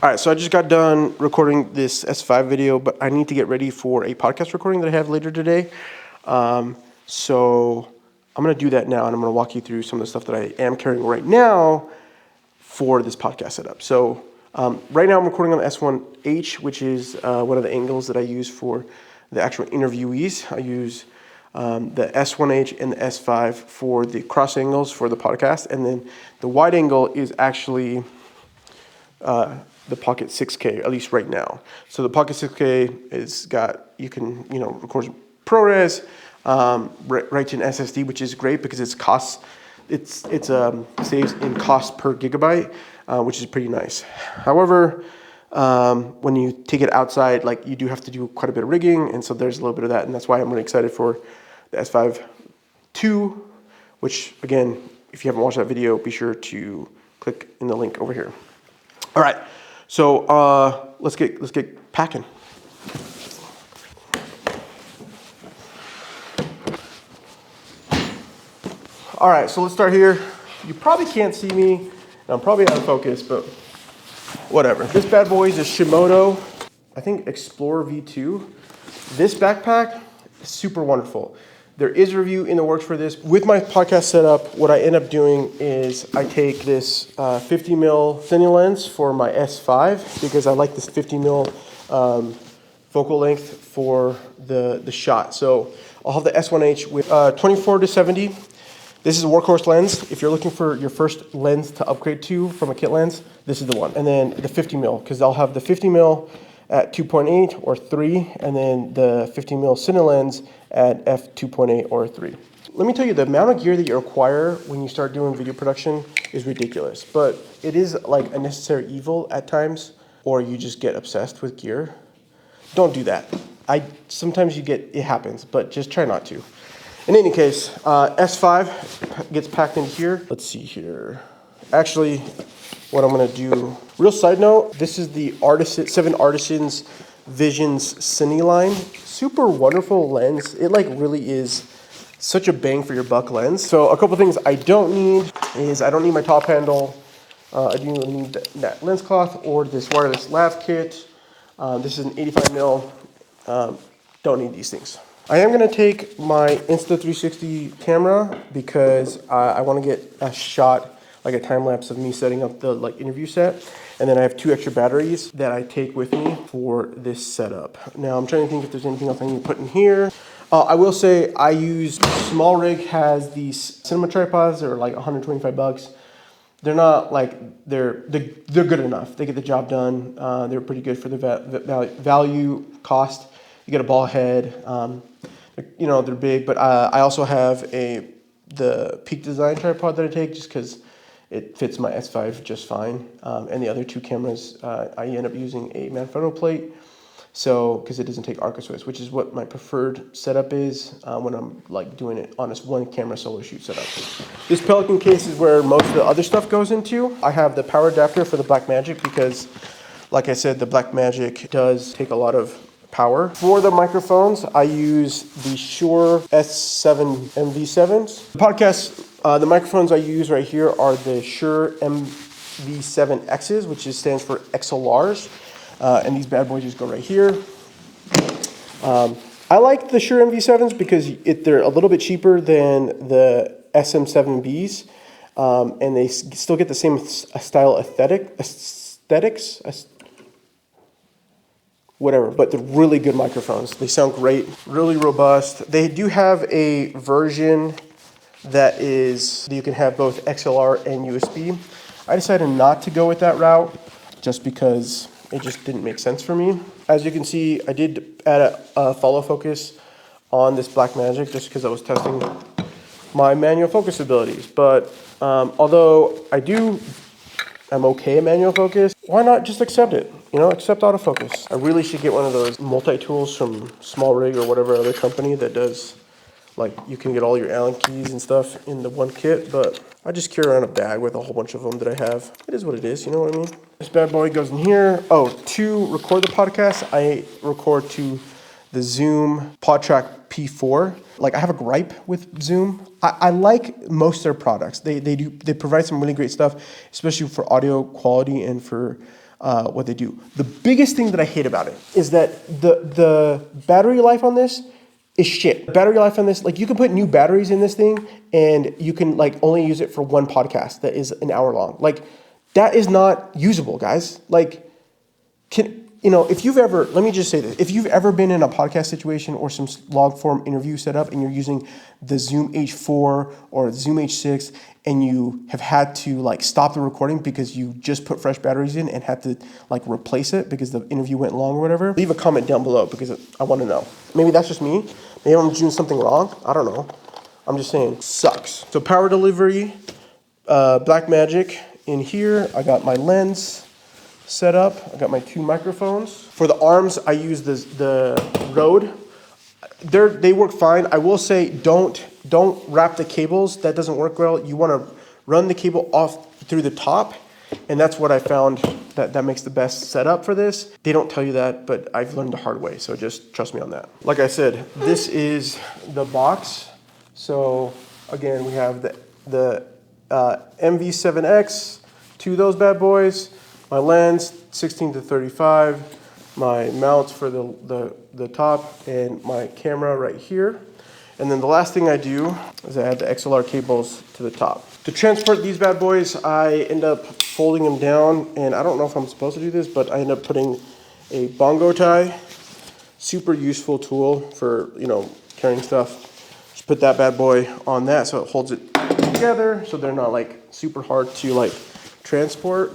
All right, so I just got done recording this S5 video, but I need to get ready for a podcast recording that I have later today. So I'm going to do that now, and I'm going to walk you through some of the stuff that I am carrying right now for this podcast setup. So right now I'm recording on the S1H, which is one of the angles that I use for the actual interviewees. I use the S1H and the S5 for the cross angles for the podcast, and then the wide angle is actually the Pocket 6K, at least right now. So the Pocket 6K is got, you can, record ProRes, right to an SSD, which is great because it's saves in cost per gigabyte, which is pretty nice. However, when you take it outside, you do have to do quite a bit of rigging, and so there's a little bit of that, and that's why I'm really excited for the S5 II, which again, if you haven't watched that video, be sure to click in the link over here. All right, so let's get packing. All right, so let's start here. You probably can't see me, and I'm probably out of focus, but whatever. This bad boy is a Shimoto, I think Explorer V2. This backpack is super wonderful. There is a review in the works for this. With my podcast setup, what I end up doing is I take this 50 mil cine lens for my S5 because I like this 50 mil focal length for the shot. So I'll have the S1H with 24 to 70. This is a workhorse lens. If you're looking for your first lens to upgrade to from a kit lens, this is the one. And then the 50 mil, because I'll have the 50 mil at 2.8 or 3, and then the 50 mil cine lens at f2.8 or 3. Let me tell you, the amount of gear that you acquire when you start doing video production is ridiculous, but it is like a necessary evil at times, or you just get obsessed with gear. Don't do that. Sometimes it happens, but just try not to. In any case, S5 gets packed in here. Let's see here. Actually, what I'm gonna do, real side note, this is the Seven Artisans Visions Cine line. Super wonderful lens. It really is such a bang for your buck lens. So a couple things I don't need is I don't need my top handle. I do need that lens cloth or this wireless lav kit. This is an 85 mil. Don't need these things. I am going to take my Insta360 camera because I want to get a shot, like a time lapse of me setting up the interview set. And then I have 2 extra batteries that I take with me for this setup. Now I'm trying to think if there's anything else I need to put in here. I will say I use, SmallRig has these cinema tripods. They're like $125. They're not they're good enough. They get the job done. They're pretty good for the value cost. You get a ball head. They're big, but I also have the Peak Design tripod that I take just because it fits my S5 just fine. And the other 2 cameras, I end up using a Manfrotto plate, because it doesn't take Arca Swiss, which is what my preferred setup is when I'm doing it on this one camera solo shoot setup. This Pelican case is where most of the other stuff goes into. I have the power adapter for the Blackmagic because, like I said, the Blackmagic does take a lot of power. For the microphones, I use the Shure S7 MV7s. The microphones I use right here are the Shure MV7Xs, which stands for XLRs. And these bad boys just go right here. I like the Shure MV7s because they're a little bit cheaper than the SM7Bs. And they still get the same style aesthetics. Whatever, but they're really good microphones. They sound great, really robust. They do have a version that you can have both XLR and USB. I decided not to go with that route just because it just didn't make sense for me. As you can see, I did add a follow focus on this Blackmagic just because I was testing my manual focus abilities. But although I'm okay at manual focus, why not just accept it? Accept autofocus. I really should get one of those multi-tools from SmallRig or whatever other company that does, you can get all your Allen keys and stuff in the one kit, but I just carry around a bag with a whole bunch of them that I have. It is what it is, you know what I mean? This bad boy goes in here. Oh, to record the podcast, I record to the Zoom PodTrack P4. I have a gripe with Zoom. I like most of their products. They provide some really great stuff, especially for audio quality and for what they do. The biggest thing that I hate about it is that the battery life on this is shit. Battery life on this, like you can put new batteries in this thing and you can like only use it for one podcast that is an hour long. Like that is not usable, guys. Like if you've ever, let me just say this, if you've ever been in a podcast situation or some long form interview set up and you're using the Zoom H4 or Zoom H6 and you have had to like stop the recording because you just put fresh batteries in and had to like replace it because the interview went long or whatever, leave a comment down below because I want to know. Maybe that's just me. Maybe I'm doing something wrong. I don't know. I'm just saying, sucks. So power delivery, Blackmagic in here. I got my lens set up. I got my 2 microphones. For the arms, I use the Rode. They work fine. I will say don't wrap the cables. That doesn't work well. You want to run the cable off through the top, and that's what I found that makes the best setup for this. They don't tell you that, but I've learned the hard way, so just trust me on that. Like I said, this is the box. So again, we have the MV7X, 2 of those bad boys, my lens 16-35, my mounts for the top, and my camera right here. And then the last thing I do is I add the XLR cables to the top. To transport these bad boys, I end up folding them down, and I don't know if I'm supposed to do this, but I end up putting a bongo tie. Super useful tool for, carrying stuff. Just put that bad boy on that so it holds it together so they're not like super hard to like transport.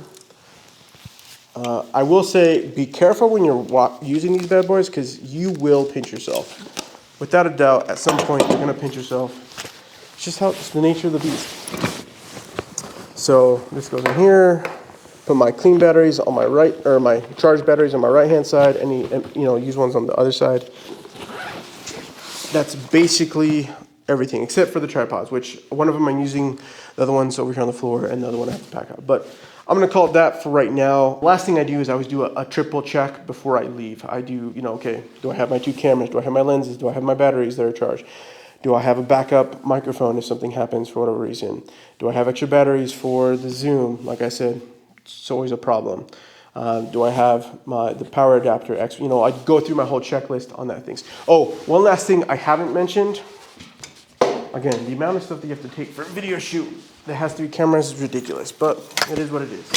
I will say be careful when you're using these bad boys because you will pinch yourself. Without a doubt, at some point you're gonna pinch yourself. It's just it's the nature of the beast. So this goes in here. Put my clean batteries on my right, or my charged batteries on my right hand side. Any used ones on the other side. That's basically everything except for the tripods, which one of them I'm using, the other one's over here on the floor, and the other one I have to pack up. But I'm gonna call it that for right now. Last thing I do is I always do a triple check before I leave. I do, okay, do I have my 2 cameras? Do I have my lenses? Do I have my batteries that are charged? Do I have a backup microphone if something happens for whatever reason? Do I have extra batteries for the Zoom? Like I said, it's always a problem. Do I have the power adapter? I go through my whole checklist on that things. Oh, one last thing I haven't mentioned. Again, the amount of stuff that you have to take for a video shoot that has 3 cameras is ridiculous, but it is what it is.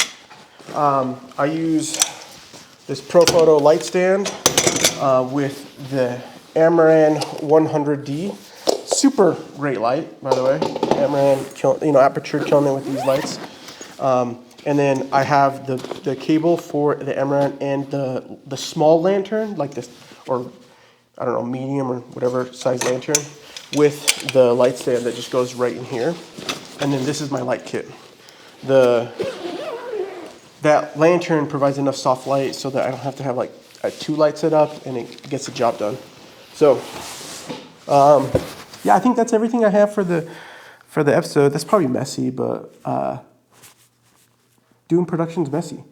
I use this ProPhoto light stand with the Amaran 100D. Super great light, by the way. Amaran, aperture killing it with these lights. And then I have the cable for the Amaran and the small lantern, like this, or I don't know, medium or whatever size lantern, with the light stand that just goes right in here. And then this is my light kit. That lantern provides enough soft light so that I don't have to have like 2 lights set up, and it gets the job done. So, yeah, I think that's everything I have for the episode. That's probably messy, but doing production's messy.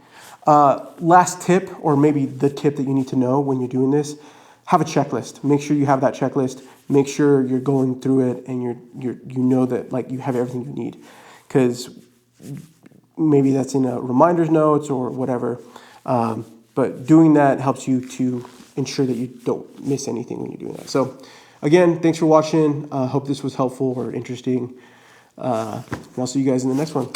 Last tip, or maybe the tip that you need to know when you're doing this, have a checklist. Make sure you have that checklist. Make sure you're going through it and you know that like you have everything you need, because maybe that's in a reminders notes or whatever. But doing that helps you to ensure that you don't miss anything when you're doing that. So again, thanks for watching. Hope this was helpful or interesting. And I'll see you guys in the next one.